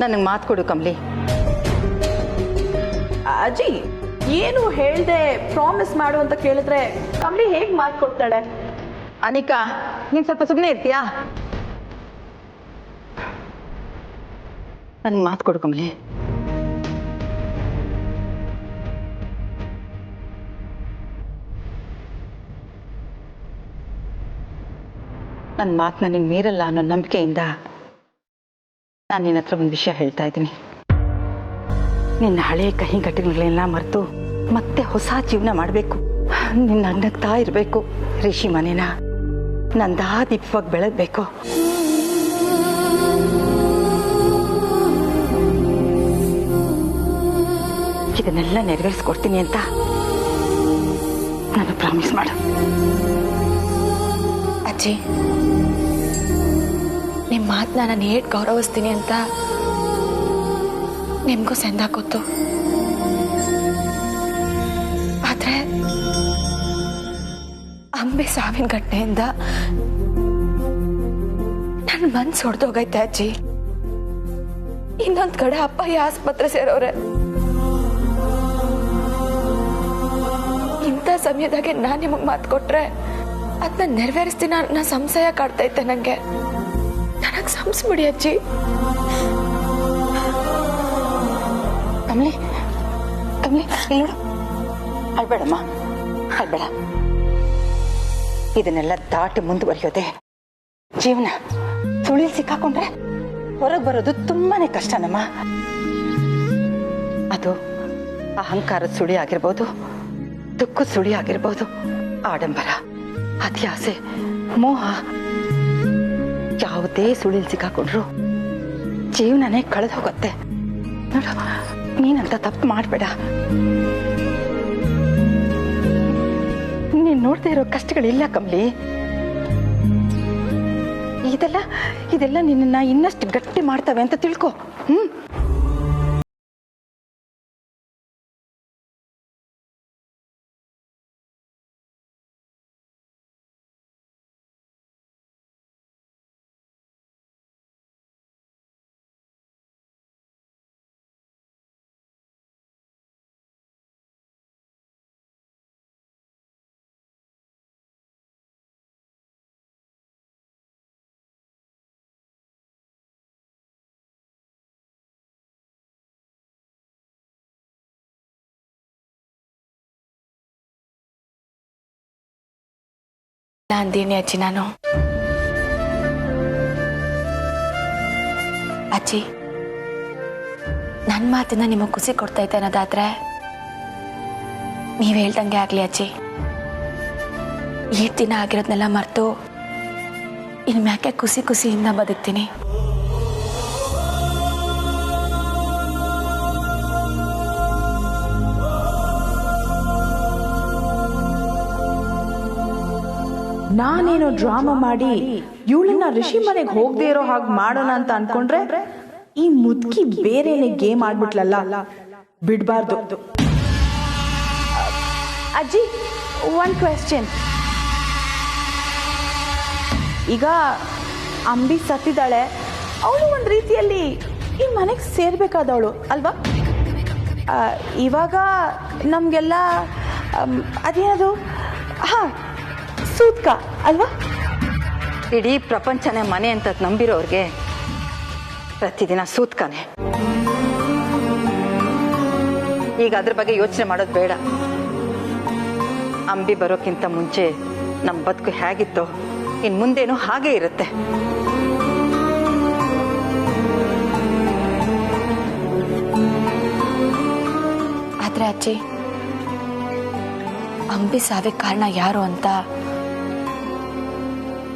ನನಗೆ ಮಾತು ಕೊಡು ಕಮಲಿ. ಅಜ್ಜಿ ಏನು ಹೇಳ್ದೆ ಪ್ರಾಮಿಸ್ ಮಾಡು ಅಂತ ಕೇಳಿದ್ರೆ ಕಮಲಿ ಹೇಗೆ ಮಾತು ಕೊಡ್ತಾಳೆ? ಅನಿಕಾ, ನೀನು ಸ್ವಲ್ಪ ಸುಮ್ಮನೆ ಇರ್ತೀಯಾ? ನನಗೆ ಮಾತು ಕೊಡು ಕಮಲಿ. ನನ್ನ ಮಾತನ್ನ ನೀನು ಮೀರಲ್ಲ ಅನ್ನೋ ನಂಬಿಕೆಯಿಂದ ನಾನು ನಿನ್ನ ಹತ್ರ ಒಂದು ವಿಷಯ ಹೇಳ್ತಾ ಇದ್ದೀನಿ. ನಿನ್ನ ಹಳೆಯ ಕಹಿ ಘಟನೆಗಳನ್ನೆಲ್ಲ ಮರೆತು ಮತ್ತೆ ಹೊಸ ಜೀವನ ಮಾಡಬೇಕು. ನಿನ್ನ ನಗ್ನಗ್ತಾ ಇರಬೇಕು. ರಿಷಿ ಮನೇನ ನಂದಾ ದೀಪವಾಗಿ ಬೆಳಗಬೇಕು. ಇದನ್ನೆಲ್ಲ ನೆರವೇರಿಸ್ಕೊಡ್ತೀನಿ ಅಂತ ನಾನು ಪ್ರಾಮಿಸ್ ಮಾಡು. ಅಜ್ಜಿ, ನಿಮ್ಮ ಮಾತನ್ನ ನಾನು ಹೇಗೆ ಗೌರವಿಸ್ತೀನಿ ಅಂತ ನಿಮಗೂ ಸಂದ ಗೊತ್ತು. ಆದ್ರೆ ಅಂಬೆ ಸಾವಿನ ಘಟನೆಯಿಂದ ನನ್ನ ಮನ್ಸು ಹೊಡೆದೋಗೈತೆ ಅಜ್ಜಿ. ಇನ್ನೊಂದ್ ಕಡೆ ಅಪ್ಪ ಈ ಆಸ್ಪತ್ರೆ ಸೇರೋರೆ. ಇಂಥ ಸಮಯದಾಗೆ ನಾನು ನಿಮಗೆ ಮಾತು ಕೊಟ್ರೆ ಅದನ್ನ ನೆರವೇರಿಸ್ತೀನಿ ಅನ್ನೋ ಸಂಶಯ ಕಾಡ್ತೈತೆ ನಂಗೆ. ನನಗೆ ಸಂಸ್ಬಿಡಿ ಅಜ್ಜಿ. ಕಮಲಿ, ಕಮಲಿ ನೋಡು, ಅಳ್ಬೇಡಮ್ಮ, ಅಳ್ಬೇಡ. ಇದನ್ನೆಲ್ಲ ದಾಟಿ ಮುಂದುವರಿಯೋದೆ ಜೀವನ. ಸುಳಿಲ್ ಸಿಕ್ಕಾಕೊಂಡ್ರೆ ಹೊರಗೆ ಬರೋದು ತುಂಬಾನೇ ಕಷ್ಟನಮ್ಮ. ಅದು ಅಹಂಕಾರದ ಸುಳಿ ಆಗಿರ್ಬೋದು, ದುಃಖದ ಸುಳಿ ಆಗಿರ್ಬೋದು, ಆಡಂಬರ, ಅತ್ಯಾಸೆ, ಮೋಹ, ಯಾವುದೇ ಸುಳಿಲ್ ಸಿಕ್ಕಾಕೊಂಡ್ರು ಜೀವನನೇ ಕಳೆದು ಹೋಗುತ್ತೆ. ನೋಡು, ನೀನಂತ ತಪ್ಪು ಮಾಡಬೇಡ. ನೀನು ನೋಡ್ತಾ ಇರೋ ಕಷ್ಟಗಳಿಲ್ಲ ಕಮಲಿ. ಇದೆಲ್ಲ ನಿನ್ನ ಇನ್ನಷ್ಟು ಗಟ್ಟಿ ಮಾಡ್ತವೆ ಅಂತ ತಿಳ್ಕೊ. ಅಂದೀನಿ ಅಜ್ಜಿ. ನಾನು ಅಜ್ಜಿ, ನನ್ನ ಮಾತಿನ ನಿಮಗೆ ಖುಷಿ ಕೊಡ್ತೈತೆ ಅನ್ನೋದಾದ್ರೆ ನೀವ್ ಹೇಳ್ದಂಗೆ ಆಗ್ಲಿ ಅಜ್ಜಿ. ಈ ದಿನ ಆಗಿರೋದ್ನೆಲ್ಲ ಮರೆತು ಇನ್ ಮ್ಯಾಕೆ ಖುಷಿಯಿಂದ ಬದುಕ್ತೀನಿ. ನಾನೇನೋ ಡ್ರಾಮಾ ಮಾಡಿ ಇವಳನ್ನ ಋಷಿ ಮನೆಗೆ ಹೋಗದೆ ಇರೋ ಹಾಗೆ ಮಾಡೋಣ ಅಂತ ಅನ್ಕೊಂಡ್ರೆ ಈ ಮುದುಕಿ ಬೇರೆನೆ ಗೇಮ್ ಆಡ್ಬಿಟ್ಲಲ್ಲ. ಬಿಡ್ಬಾರ್ದು. ಅಜ್ಜಿ, ಒನ್ ಕ್ವೆಶ್ಚನ್. ಈಗ ಅಂಬಿ ಸತ್ತಿದ್ದಾಳೆ, ಅವಳು ಒಂದು ರೀತಿಯಲ್ಲಿ ಈ ಮನೆಗೆ ಸೇರ್ಬೇಕಾದವಳು ಅಲ್ವಾ? ಇವಾಗ ನಮಗೆಲ್ಲ ಅದೇನದು, ಸೂತ್ಕ ಅಲ್ವಾ? ಇಡೀ ಪ್ರಪಂಚನೇ ಮನೆ ಅಂತ ನಂಬಿರೋರ್ಗೆ ಪ್ರತಿದಿನ ಸೂತ್ಕನೆ. ಈಗ ಅದ್ರ ಬಗ್ಗೆ ಯೋಚನೆ ಮಾಡೋದು ಬೇಡ. ಅಂಬಿ ಬರೋಕ್ಕಿಂತ ಮುಂಚೆ ನಮ್ಮ ಬದುಕು ಹೇಗಿತ್ತೋ ಇನ್ ಮುಂದೇನು ಹಾಗೆ ಇರುತ್ತೆ. ಆದ್ರೆ ಅಜ್ಜಿ, ಅಂಬಿ ಸಾವಿಗೆ ಕಾರಣ ಯಾರು ಅಂತ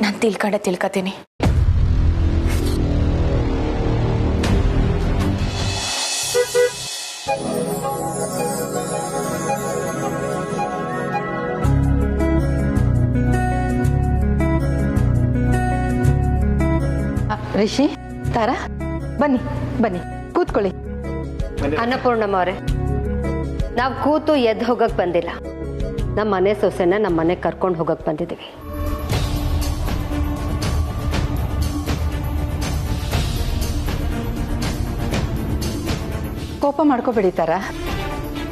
ನಾನು ತಿಳ್ಕತೀನಿ. ರಿಷಿ, ತಾರಾ, ಬನ್ನಿ ಬನ್ನಿ ಕೂತ್ಕೊಳ್ಳಿ. ಅನ್ನಪೂರ್ಣಮ್ಮ ಅವರೇ, ನಾವು ಕೂತು ಎದ್ದು ಹೋಗಕ್ಕೆ ಬಂದಿಲ್ಲ. ನಮ್ಮ ಮನೆ ಸೊಸೆನ ನಮ್ಮ ಮನೆಗೆ ಕರ್ಕೊಂಡು ಹೋಗಕ್ಕೆ ಬಂದಿದ್ದೀವಿ. ಕೋಪ ಮಾಡ್ಕೋಬೇಡಿ ತಾರಾ.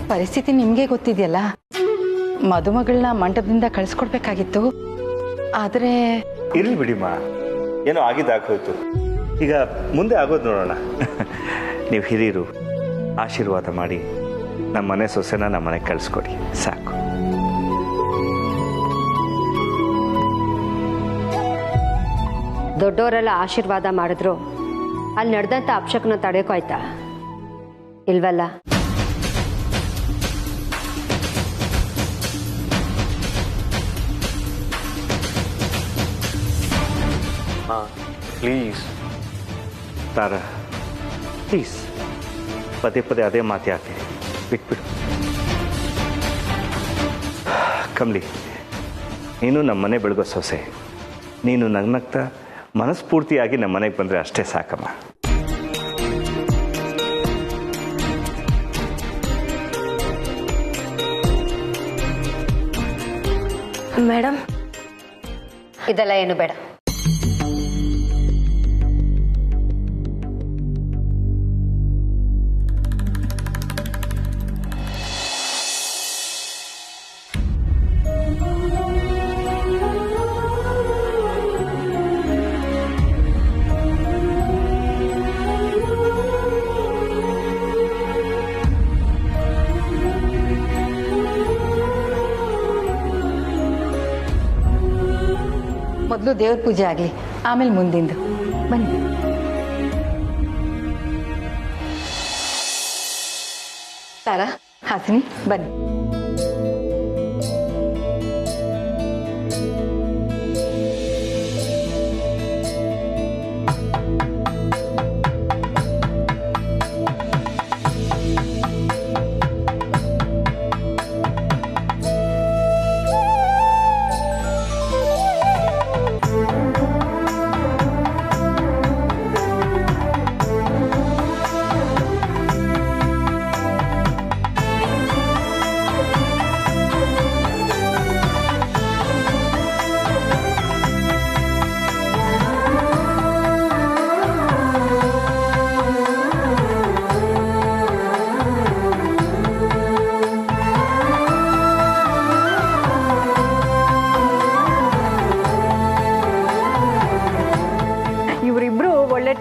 ಪರಿಸ್ಥಿತಿ ನಿಮಗೆ ಗೊತ್ತಿದೆಯಲ್ಲ. ಮದುಮಗಳನ್ನ ಮಂಟಪದಿಂದ ಕಳಿಸ್ಕೊಡ್ಬೇಕಾಗಿತ್ತು. ಆದರೆ ಇರ್ಲಿ ಬಿಡಿಮ್ಮ, ಏನೋ ಆಗಿದ್ದಾಗೋಯ್ತು. ಈಗ ಮುಂದೆ ಆಗೋದು ನೋಡೋಣ. ನೀವು ಹಿರಿಯರು ಆಶೀರ್ವಾದ ಮಾಡಿ ನಮ್ಮ ಮನೆ ಸೊಸೆನ ನಮ್ಮ ಮನೆಗೆ ಕಳಿಸ್ಕೊಡಿ ಸಾಕು. ದೊಡ್ಡವರೆಲ್ಲ ಆಶೀರ್ವಾದ ಮಾಡಿದ್ರು ಅಲ್ಲಿ ನಡೆದಂಥ ಅಪಶಕನ ತಡೆಯೋಕಾಯ್ತಾ? ಇಲ್ವಲ್ಲ. ಪ್ಲೀಸ್ ತಾರಾ, ಪ್ಲೀಸ್ ಪದೇ ಪದೇ ಅದೇ ಮಾತು ಯಾಕೆ? ಬಿಟ್ಬಿಡು. ಕಮಲಿ, ನೀನು ನಮ್ಮ ಮನೆ ಬೆಳಗೋ ಸೊಸೆ. ನೀನು ನಗ್ನಗ್ತಾ ಮನಸ್ಫೂರ್ತಿಯಾಗಿ ನಮ್ಮ ಮನೆಗೆ ಬಂದರೆ ಅಷ್ಟೇ ಸಾಕಮ್ಮ. ಮೇಡಮ್, ಇದೆಲ್ಲ ಏನು ಬೇಡ. ಮೊದಲು ದೇವ್ರ ಪೂಜೆ ಆಗಲಿ, ಆಮೇಲೆ ಮುಂದಿಂದು. ಬನ್ನಿ. ತಾರಾ, ಹಾಸಿನಿ ಬನ್ನಿ.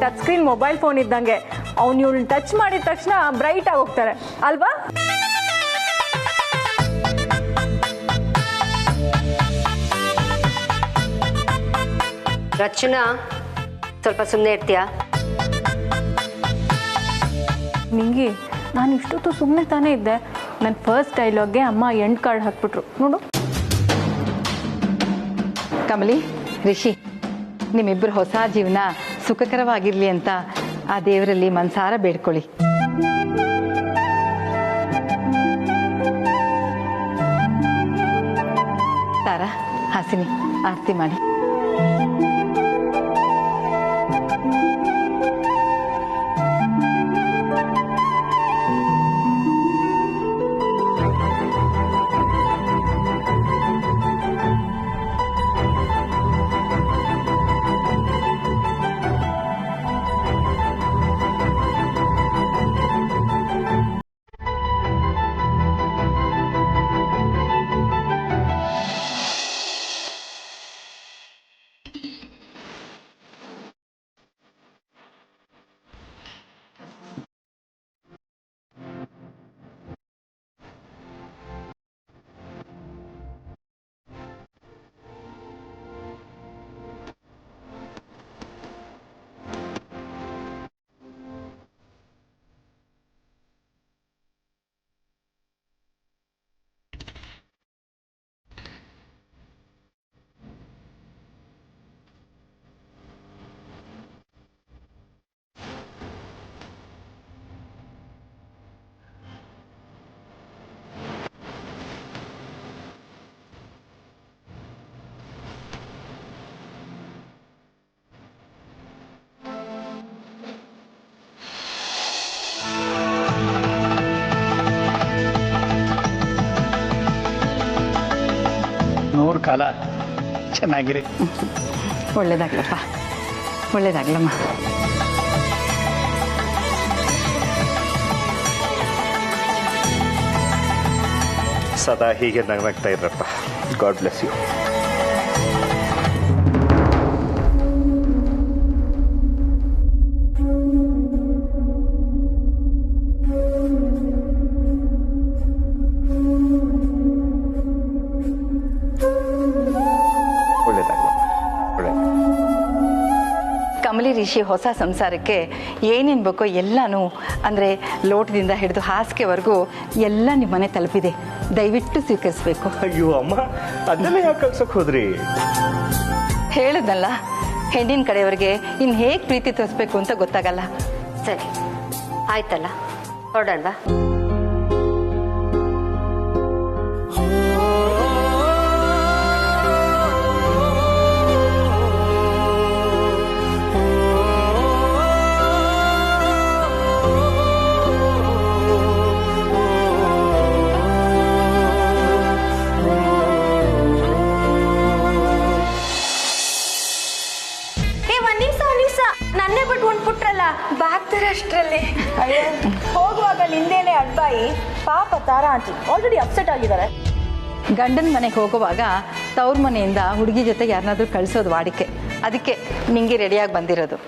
ಟಚ್ ಸ್ಕ್ರೀನ್ ಮೊಬೈಲ್ ಫೋನ್ ಇದ್ದಂಗೆ. ಅವ್ನು ಇವಳನ್ನ ಟಚ್ ಮಾಡಿದ ತಕ್ಷಣ ಬ್ರೈಟ್ ಆಗಿ ಹೋಗ್ತಾರೆ ಅಲ್ವಾ? ರಚನಾ, ಸ್ವಲ್ಪ ಸುಮ್ಮನೆ ಇರ್ತೀಯಾ? ನಿಂಗಿ, ನಾನು ಇಷ್ಟೊತ್ತು ಸುಮ್ಮನೆ ತಾನೇ ಇದ್ದೆ. ನನ್ನ ಫಸ್ಟ್ ಡೈಲಾಗ್ಗೆ ಅಮ್ಮ ಎಂಡ್ ಕಾರ್ಡ್ ಹಾಕ್ಬಿಟ್ರು ನೋಡು. ಕಮಲಿ, ರಿಷಿ, ನಿಮ್ಮಿಬ್ಬರು ಹೊಸ ಜೀವನ ಸುಖಕರವಾಗಿರ್ಲಿ ಅಂತ ಆ ದೇವರಲ್ಲಿ ಮನಸಾರ ಬೇಡ್ಕೊಳ್ಳಿ. ತಾರಾ, ಹಾಸಿನಿ, ಆರತಿ ಮಾಡಿ. ನೂರು ಕಾಲ ಚೆನ್ನಾಗಿರಿ. ಒಳ್ಳೇದಾಗ್ಲಪ್ಪ, ಒಳ್ಳೇದಾಗ್ಲಮ್ಮ. ಸದಾ ಹೀಗೆ ನಗ್ನಗ್ತಾ ಇರಪ್ಪ. God bless you. Kamali Rishi ಹೊಸ ಸಂಸಾರಕ್ಕೆ ಏನೇನು ಬೇಕೋ ಎಲ್ಲನೂ ಅಂದರೆ ಲೋಟದಿಂದ ಹಿಡಿದು ಹಾಸಿಗೆವರೆಗೂ ಎಲ್ಲ ನಿಮ್ಮ ಮನೆ ತಲುಪಿದೆ. ದಯವಿಟ್ಟು ಸ್ವೀಕರಿಸಬೇಕು. ಅಯ್ಯೋ ಅಮ್ಮ, ಅದನ್ನೆಲ್ಲ ಯಾಕೆ ಕಳ್ಸೋಕೆ ಹೋದ್ರಿ? ಹೇಳಿದ್ನಲ್ಲ, ಹೆಣ್ಣಿನ ಕಡೆಯವರಿಗೆ ಇನ್ನು ಹೇಗೆ ಪ್ರೀತಿ ತೋರಿಸ್ಬೇಕು ಅಂತ ಗೊತ್ತಾಗಲ್ಲ. ಸರಿ ಆಯ್ತಲ್ಲ, ಹೊರಡೋಣ. ನನ್ನೇ ಬಿಟ್ಟು ಹೊಂಟ್ಬಿಟ್ರಲ್ಲ, ಬ್ಯಾಗ್ ತರ ಅಷ್ಟರಲ್ಲಿ. ಹೋಗುವಾಗ ನಿಂದೇನೆ ಅಡ್ಬಾಯಿ. ಪಾಪ ತಾರಾ ಆಂಟಿ ಆಲ್ರೆಡಿ ಅಪ್ಸೆಟ್ ಆಗಿದ್ದಾರೆ. ಗಂಡನ ಮನೆಗೆ ಹೋಗುವಾಗ ತವ್ರ ಮನೆಯಿಂದ ಹುಡುಗಿ ಜೊತೆಗೆ ಯಾರನ್ನಾದ್ರೂ ಕಳಿಸೋದು ವಾಡಿಕೆ. ಅದಕ್ಕೆ ನಿಂಗೆ ರೆಡಿಯಾಗಿ ಬಂದಿರೋದು.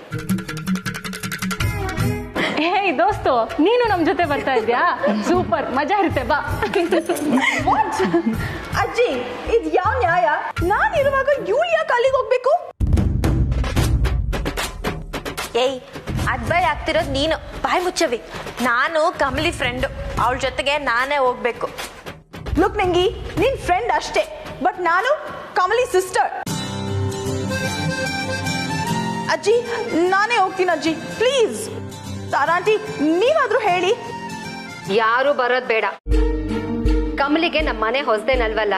ಹೇ ದೋಸ್ತು, ನೀನು ನಮ್ಮ ಜೊತೆ ಬರ್ತಾ ಇದ್ಯಾ? ಸೂಪರ್, ಮಜಾ ಇರುತ್ತೆ, ಬಾ. ಅಜ್ಜಿ, ಇದು ಯಾವ ನ್ಯಾಯ? ನಾನಿರುವಾಗ ಇವಳು ಯಾಕೆ ಅಲ್ಲಿಗೆ ಹೋಗ್ಬೇಕು? ಏಯ್, ಅಡ್ಬಾಯ್ ಆಗ್ತಿರೋದು ನೀನು. ಬಾಯ್ ಮುಚ್ಚವಿ. ನಾನು ಕಮಲಿ ಫ್ರೆಂಡು, ಅವಳ ಜೊತೆಗೆ ನಾನೇ ಹೋಗ್ಬೇಕು. ಲುಕ್ ನಂಗಿ, ನಿನ್ ಫ್ರೆಂಡ್ ಅಷ್ಟೇ, ಬಟ್ ನಾನು ಕಮಲಿ ಸಿಸ್ಟರ್. ಅಜ್ಜಿ, ನಾನೇ ಹೋಗ್ತೀನಿ ಅಜ್ಜಿ, ಪ್ಲೀಸ್. ತಾರಾಂಟಿ, ನೀವಾದ್ರೂ ಹೇಳಿ. ಯಾರು ಬರೋದ್ ಬೇಡ. ಕಮಲಿಗೆ ನಮ್ಮ ಮನೆ ಹೊಸದೇನಲ್ವಲ್ಲ,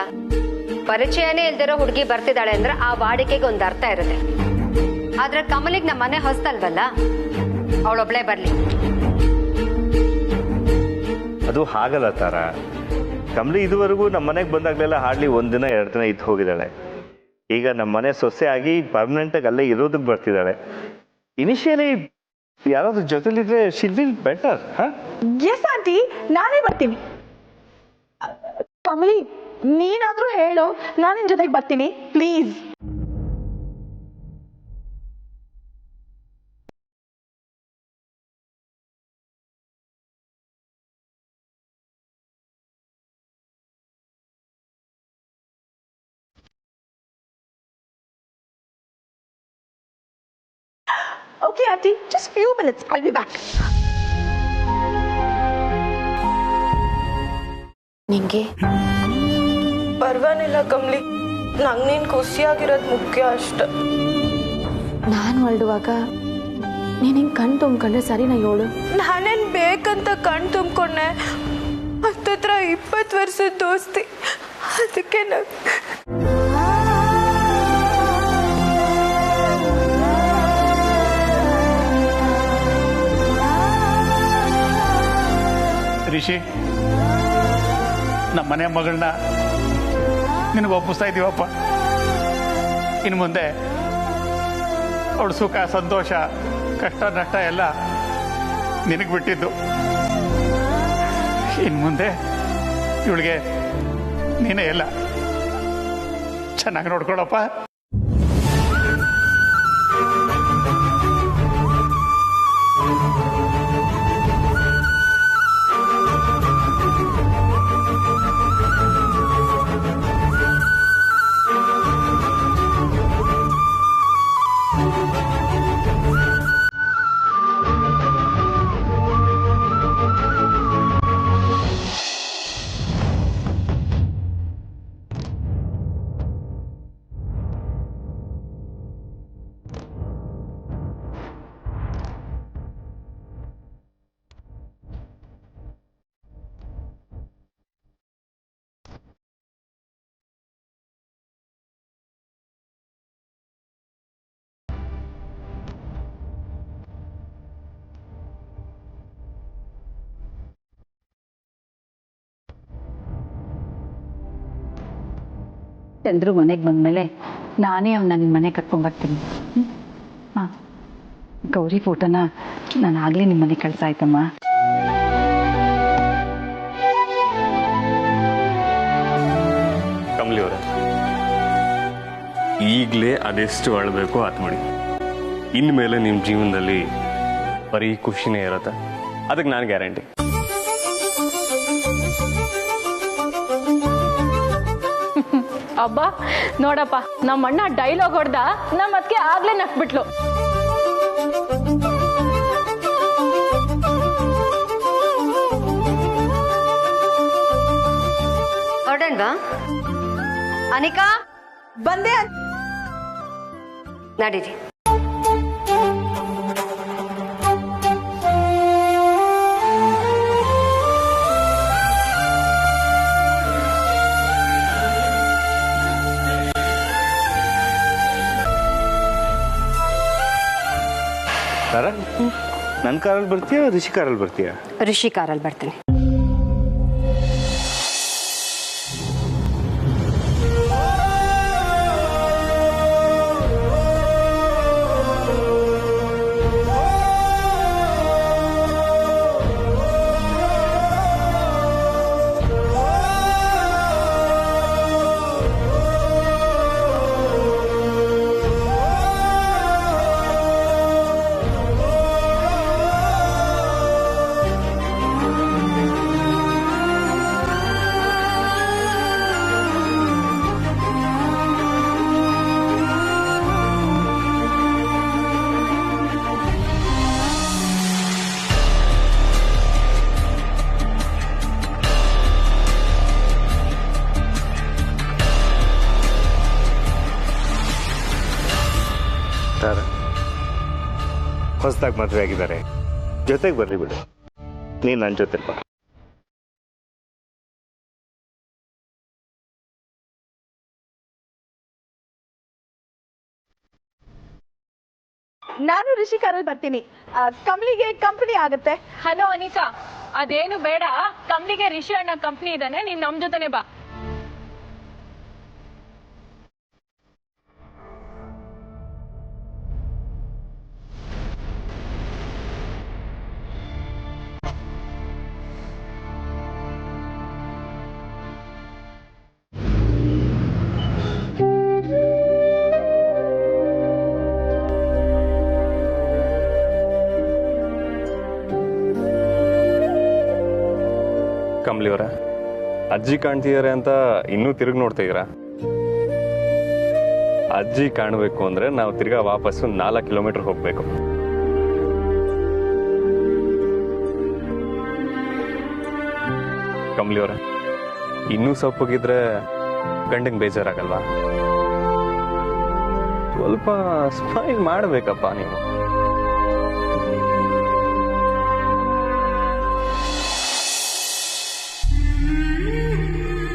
ಪರಿಚಯನೇ ಇಲ್ದಿರೋ ಹುಡುಗಿ ಬರ್ತಿದ್ದಾಳೆ ಅಂದ್ರೆ ಆ ವಾಡಿಕೆಗೆ ಒಂದು ಅರ್ಥ ಇರುತ್ತೆ. ಆದ್ರೆ ಕಮಲಿಗೆ ನಮ್ಮ ಮನೆ ಹೊಸದಲ್ವಲ್ಲ, ಅವಳೊಬ್ಳೆ ಬರ್ಲಿ. ಅದು ಹಾಗಲ್ಲ ತಾರ. ಕಮಲಿ ಇದುವರೆಗೂ ನಮ್ಮ ಮನೆಗೆ ಬಂದಾಗಲೆಲ್ಲ ಹಾರ್ಡ್ಲಿ 1 ದಿನ 2 ದಿನ ಇದ್ದು ಹೋಗಿದ್ದಾಳೆ. ಈಗ ನಮ್ಮ ಮನೆ ಸೊಸೆ ಆಗಿ ಪರ್ಮನೆಂಟಾಗಿ ಅಲ್ಲೇ ಇರೋದಕ್ಕೆ ಬರ್ತಿದ್ದಾಳೆ. ಇನಿಷಿಯಲಿ ಯಾರಾದ್ರೂ ಜೊತೆಲಿದ್ರೆ she'll will better. Yes auntie, ನಾನೇ ಬರ್ತೀನಿ. ಕಮಲಿ, ನೀನಾದ್ರೂ ಹೇಳು, ನಾನು ನಿನ್ ಜೊತೆಗೆ ಬರ್ತೀನಿ, please. Okay, auntie, just few minutes. I'll be back. ನಿಂಗೆ ಪರವಾಗಿಲ್ಲ ಕಮಲಿ, ನಂಗೆ ನೀನು ಖುಷಿಯಾಗಿರೋದು ಮುಖ್ಯ ಅಷ್ಟೆ. ನಾನು ಹೊರಡುವಾಗ ನೀನು ಹಿಂಗೆ ಕಣ್ ತುಂಬ್ಕೊಂಡ್ರೆ ಸರಿನಾ ಹೇಳು? ನಾನೇನು ಬೇಕಂತ ಕಣ್ ತುಂಬ್ಕೊಂಡೆ. ಹತ್ತತ್ರ 20 ವರ್ಷದ ದೋಸ್ತಿ, ಅದಕ್ಕೆ ರಿಷಿ, ನಮ್ಮ ಮನೆ ಮಗಳನ್ನ ನಿನಗೆ ಒಪ್ಪಿಸ್ತಾ ಇದ್ದೀವಪ್ಪ. ಇನ್ನು ಮುಂದೆ ಅವಳು ಸುಖ ಸಂತೋಷ ಕಷ್ಟ ನಷ್ಟ ಎಲ್ಲ ನಿನಗೆ ಬಿಟ್ಟಿದ್ದು. ಇನ್ನು ಮುಂದೆ ಇವಳಿಗೆ ನೀನೇ ಎಲ್ಲ ಚೆನ್ನಾಗಿ ನೋಡ್ಕೊಳಪ್ಪ. ಚಂದ್ರು ಮನೆಗೆ ಬಂದಮೇಲೆ ನಾನೇ ಅವನ್ನ ನಿನ್ನ ಮನೆ ಕರ್ಕೊಂಡ್ಬರ್ತೀನಿ. ಹಾಂ, ಗೌರಿ ಫೋಟೋನ ನಾನು ಆಗಲೇ ನಿಮ್ಮ ಮನೆಗೆ ಕಳ್ಸಾಯ್ತಮ್ಮ. ಈಗಲೇ ಅದೆಷ್ಟು ಅಳಬೇಕು ಅತ್ಬಿಡಿ. ಇನ್ಮೇಲೆ ನಿಮ್ಮ ಜೀವನದಲ್ಲಿ ಬರೀ ಖುಷಿನೇ ಇರುತ್ತೆ, ಅದಕ್ಕೆ ನಾನು ಗ್ಯಾರಂಟಿ. ಅಬ್ಬಾ ನೋಡಪ್ಪ, ನಮ್ಮ ಅಣ್ಣ ಡೈಲಾಗ್ ಹೊಡೆದ, ನಮ್ಮ ಅದಕ್ಕೆ ಆಗ್ಲೇ ನಕ್ಬಿಟ್ಲು. ಹೊರಡಣ್ವಾ? ಅನಿಕಾ ಬಂದೆ. ನಡೀರಿ. ತಾರಾ, ನನ್ನ ಕಾರಲ್ಲಿ ಬರ್ತೀಯಾ ರಿಷಿ ಕಾರಲ್ಲಿ ಬರ್ತೀಯಾ? ಋಷಿ ಕಾರಲ್ಲಿ ಬರ್ತೀನಿ. ತಾರಾ, ಹೊಸದಾಗಿ ಮದುವೆ ಆಗಿದ್ದಾರೆ, ಜೊತೆಗೆ ಬರ್ರಿ ಬಿಡು. ನೀನು ನನ್ನ ಜೊತೆ ಬಾ. ನಾನು ರಿಷಿ ಕಾರಲ್ಲಿ ಬರ್ತೀನಿ. ಕಮಲಿಗೆ ಕಂಪನಿ ಆಗುತ್ತೆ. ಹಲೋ ಅನಿತಾ, ಅದೇನು ಬೇಡ, ಕಮ್ಲಿಗೆ ರಿಷಿ ಅಣ್ಣ ಕಂಪ್ನಿ ಇದ್ದಾನೆ, ನೀನ್ ನಮ್ ಜೊತೆನೆ ಬಾ. ಕಮಲಿ ಅವರ ಅಜ್ಜಿ ಕಾಣ್ತಿದ್ದಾರೆ ಅಂತ ಇನ್ನೂ ತಿರುಗಿ ನೋಡ್ತಾ ಇದ್ದೀರಾ? ಅಜ್ಜಿ ಕಾಣಬೇಕು ಅಂದ್ರೆ ನಾವು ತಿರ್ಗಾ ವಾಪಸ್ಸು 4 ಕಿಲೋಮೀಟರ್ ಹೋಗ್ಬೇಕು. ಕಮಲಿ ಅವರ ಇನ್ನೂ ಸೊಪ್ಪಗಿದ್ರೆ ಗಂಡಂಗೆ ಬೇಜಾರಾಗಲ್ವಾ? ಸ್ವಲ್ಪ ಸ್ಮೈಲ್ ಮಾಡಬೇಕಪ್ಪ ನೀವು.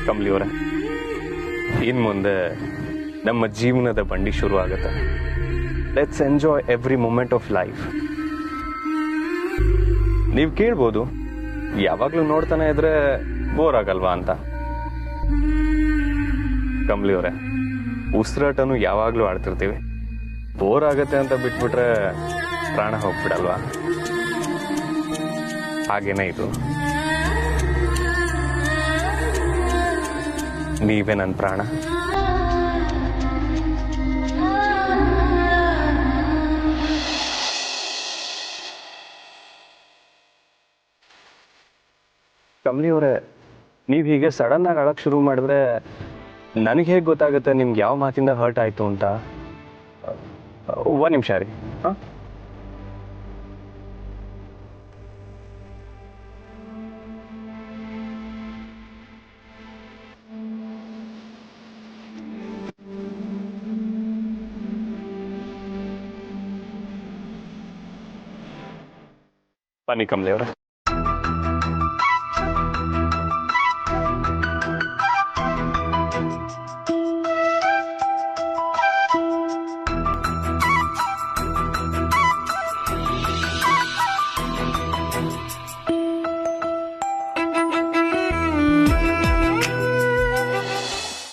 ಕಮಲಿ ಅವರ ಇನ್ ಮುಂದೆ ನಮ್ಮ ಜೀವನದ ಬಂಡಿ ಶುರು ಆಗುತ್ತೆ. Let's enjoy every moment of life. ನೀವು ಕೇಳ್ಬೋದು, ಯಾವಾಗಲೂ ನೋಡ್ತಾನೆ ಇದ್ರೆ ಬೋರ್ ಆಗಲ್ವಾ ಅಂತ. ಕಮಲಿ ಅವರೇ, ಉಸಿರಾಟನು ಯಾವಾಗಲೂ ಆಡ್ತಿರ್ತೀವಿ. ಬೋರ್ ಆಗತ್ತೆ ಅಂತ ಬಿಟ್ಬಿಟ್ರೆ ಪ್ರಾಣ ಹೋಗ್ಬಿಡಲ್ವಾ? ಹಾಗೇನೆ ಇದು. ನೀವೇ ನನ್ನ ಪ್ರಾಣ. ಕಮಲಿ ಅವರೇ, ನೀವು ಹೀಗೆ ಸಡನ್ ಆಗಿ ಅಳಕ್ ಶುರು ಮಾಡಿದ್ರೆ ನನಗೆ ಹೇಗೆ ಗೊತ್ತಾಗುತ್ತೆ ನಿಮ್ಗೆ ಯಾವ ಮಾತಿಂದ ಹರ್ಟ್ ಆಯ್ತು ಅಂತ? ಒಂದು ನಿಮಿಷ ರೀ. ಹಾಂ, ಬನ್ನಿ ಕಮಲಿ ಅವರೇ.